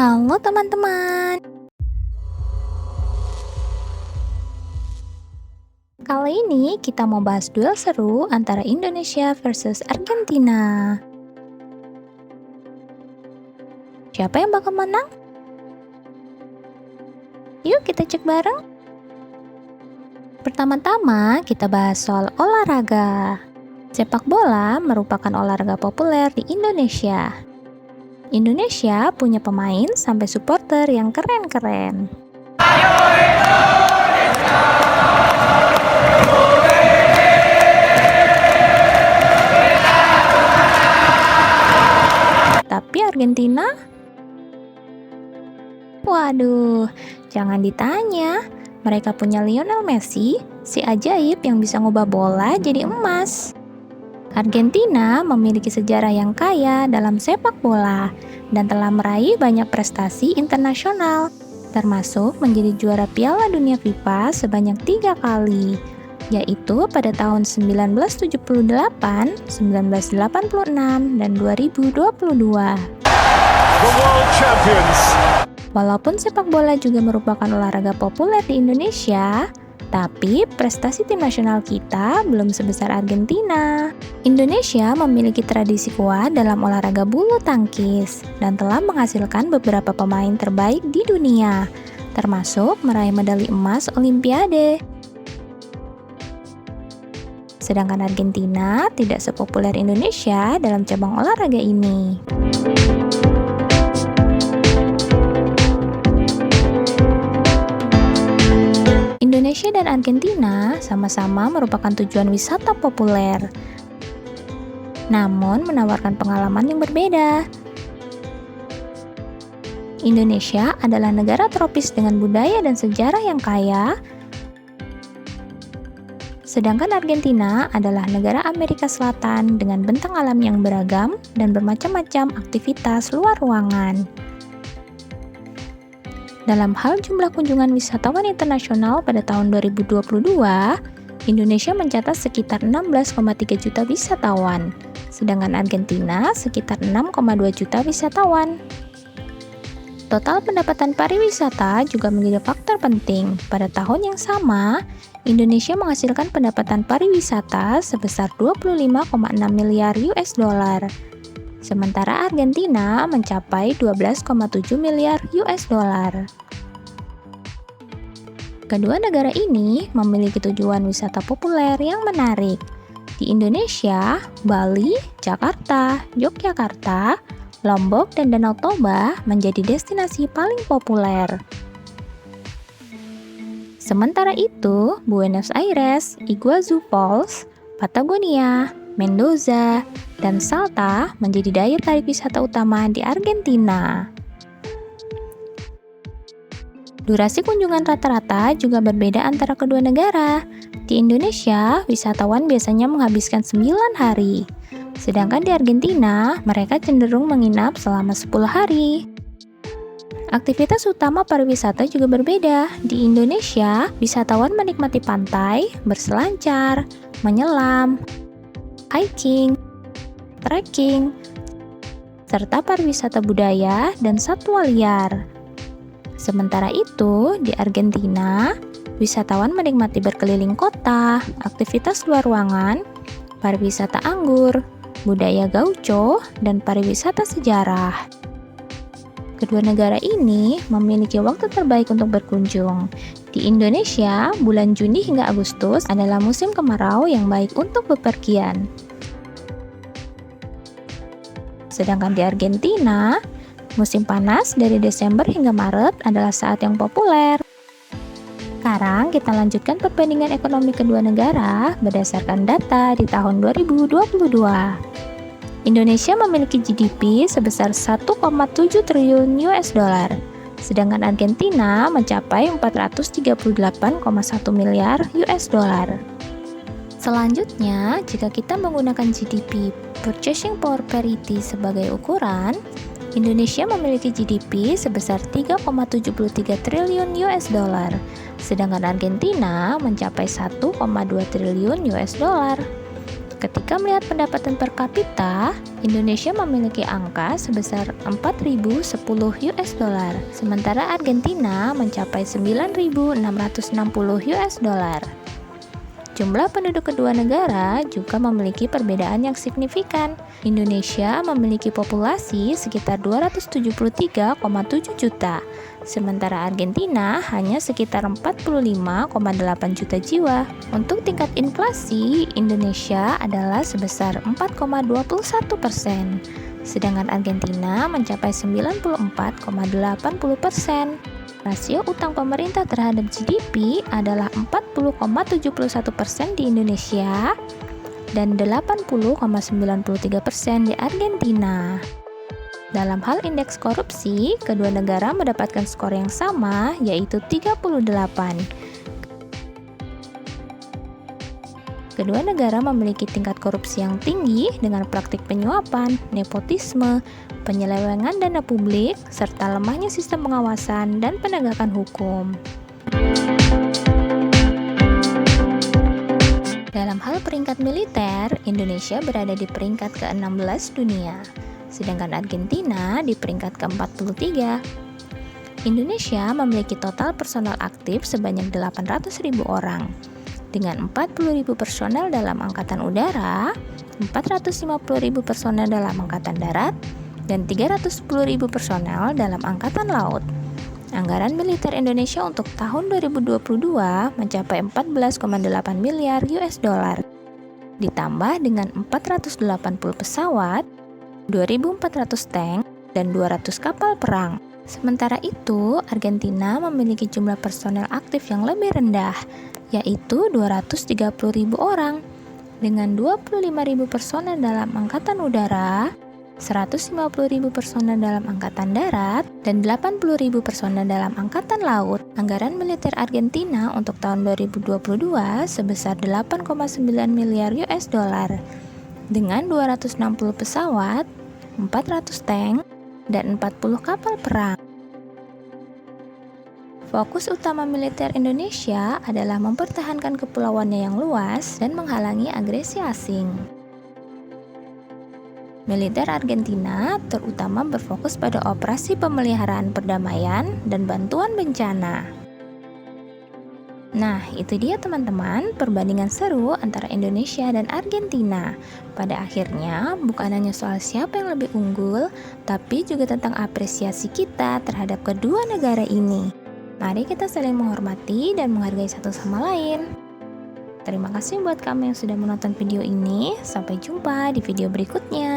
Halo teman-teman, kali ini kita mau bahas duel seru antara Indonesia versus Argentina. Siapa yang bakal menang? Yuk kita cek bareng. Pertama-tama kita bahas soal olahraga. Sepak bola merupakan olahraga populer di Indonesia. Indonesia punya pemain sampai supporter yang keren-keren. Tapi Argentina? Waduh, jangan ditanya. Mereka punya Lionel Messi, si ajaib yang bisa ngubah bola jadi emas. Argentina memiliki sejarah yang kaya dalam sepak bola dan telah meraih banyak prestasi internasional, termasuk menjadi juara Piala Dunia FIFA sebanyak 3 kali, yaitu pada tahun 1978, 1986, dan 2022. The world champions. Walaupun sepak bola juga merupakan olahraga populer di Indonesia, tapi prestasi tim nasional kita belum sebesar Argentina. Indonesia memiliki tradisi kuat dalam olahraga bulu tangkis dan telah menghasilkan beberapa pemain terbaik di dunia, termasuk meraih medali emas Olimpiade. Sedangkan Argentina tidak sepopuler Indonesia dalam cabang olahraga ini. Indonesia dan Argentina sama-sama merupakan tujuan wisata populer, namun menawarkan pengalaman yang berbeda. Indonesia adalah negara tropis dengan budaya dan sejarah yang kaya, sedangkan Argentina adalah negara Amerika Selatan dengan bentang alam yang beragam dan bermacam-macam aktivitas luar ruangan. Dalam hal jumlah kunjungan wisatawan internasional pada tahun 2022, Indonesia mencatat sekitar 16,3 juta wisatawan, sedangkan Argentina sekitar 6,2 juta wisatawan. Total pendapatan pariwisata juga menjadi faktor penting. Pada tahun yang sama, Indonesia menghasilkan pendapatan pariwisata sebesar 25,6 miliar US dollar. Sementara Argentina mencapai 12,7 miliar US dollar. Kedua negara ini memiliki tujuan wisata populer yang menarik. Di Indonesia, Bali, Jakarta, Yogyakarta, Lombok, dan Danau Toba menjadi destinasi paling populer. Sementara itu, Buenos Aires, Iguazu Falls, Patagonia, Mendoza, dan Salta menjadi daya tarik wisata utama di Argentina. Durasi kunjungan rata-rata juga berbeda antara kedua negara. Di Indonesia, wisatawan biasanya menghabiskan 9 hari, sedangkan di Argentina, mereka cenderung menginap selama 10 hari. Aktivitas utama pariwisata juga berbeda. Di Indonesia, wisatawan menikmati pantai, berselancar, menyelam, hiking, trekking, serta pariwisata budaya dan satwa liar. Sementara itu, di Argentina, wisatawan menikmati berkeliling kota, aktivitas luar ruangan, pariwisata anggur, budaya gaucho, dan pariwisata sejarah. Kedua negara ini memiliki waktu terbaik untuk berkunjung. Di Indonesia, bulan Juni hingga Agustus adalah musim kemarau yang baik untuk bepergian. Sedangkan di Argentina, musim panas dari Desember hingga Maret adalah saat yang populer. Sekarang kita lanjutkan perbandingan ekonomi kedua negara berdasarkan data di tahun 2022. Indonesia memiliki GDP sebesar 1,7 triliun US dollar, sedangkan Argentina mencapai 438,1 miliar US dollar. Selanjutnya, jika kita menggunakan GDP Purchasing Power Parity sebagai ukuran, Indonesia memiliki GDP sebesar 3,73 triliun US dollar, sedangkan Argentina mencapai 1,2 triliun US dollar. Ketika Jika melihat pendapatan per kapita, Indonesia memiliki angka sebesar 4.010 US dollar, sementara Argentina mencapai 9.660 US dollar. Jumlah penduduk kedua negara juga memiliki perbedaan yang signifikan. Indonesia memiliki populasi sekitar 273,7 juta, sementara Argentina hanya sekitar 45,8 juta jiwa. Untuk tingkat inflasi, Indonesia adalah sebesar 4,21%, sedangkan Argentina mencapai 94,80%. Rasio utang pemerintah terhadap GDP adalah 40,71% di Indonesia dan 80,93% di Argentina. Dalam hal indeks korupsi, kedua negara mendapatkan skor yang sama, yaitu 38. Kedua negara memiliki tingkat korupsi yang tinggi dengan praktik penyuapan, nepotisme, penyelewengan dana publik, serta lemahnya sistem pengawasan dan penegakan hukum. Dalam hal peringkat militer, Indonesia berada di peringkat ke-16 dunia, sedangkan Argentina di peringkat ke-43. Indonesia memiliki total personal aktif sebanyak 800.000 orang, dengan 40.000 personel dalam Angkatan Udara, 450.000 personel dalam Angkatan Darat, dan 310.000 personel dalam Angkatan Laut. Anggaran militer Indonesia untuk tahun 2022 mencapai 14,8 miliar US dollar, ditambah dengan 480 pesawat, 2.400 tank, dan 200 kapal perang. Sementara itu, Argentina memiliki jumlah personel aktif yang lebih rendah, yaitu 230.000 orang, dengan 25.000 personel dalam Angkatan Udara, 150.000 personel dalam Angkatan Darat, dan 80.000 personel dalam Angkatan Laut. Anggaran militer Argentina untuk tahun 2022 sebesar 8,9 miliar US dollar, dengan 260 pesawat, 400 tank, dan 40 kapal perang. Fokus utama militer Indonesia adalah mempertahankan kepulauannya yang luas dan menghalangi agresi asing. Militer Argentina terutama berfokus pada operasi pemeliharaan perdamaian dan bantuan bencana. Nah, itu dia teman-teman, perbandingan seru antara Indonesia dan Argentina. Pada akhirnya, bukan hanya soal siapa yang lebih unggul, tapi juga tentang apresiasi kita terhadap kedua negara ini. Mari kita saling menghormati dan menghargai satu sama lain. Terima kasih buat kamu yang sudah menonton video ini. Sampai jumpa di video berikutnya.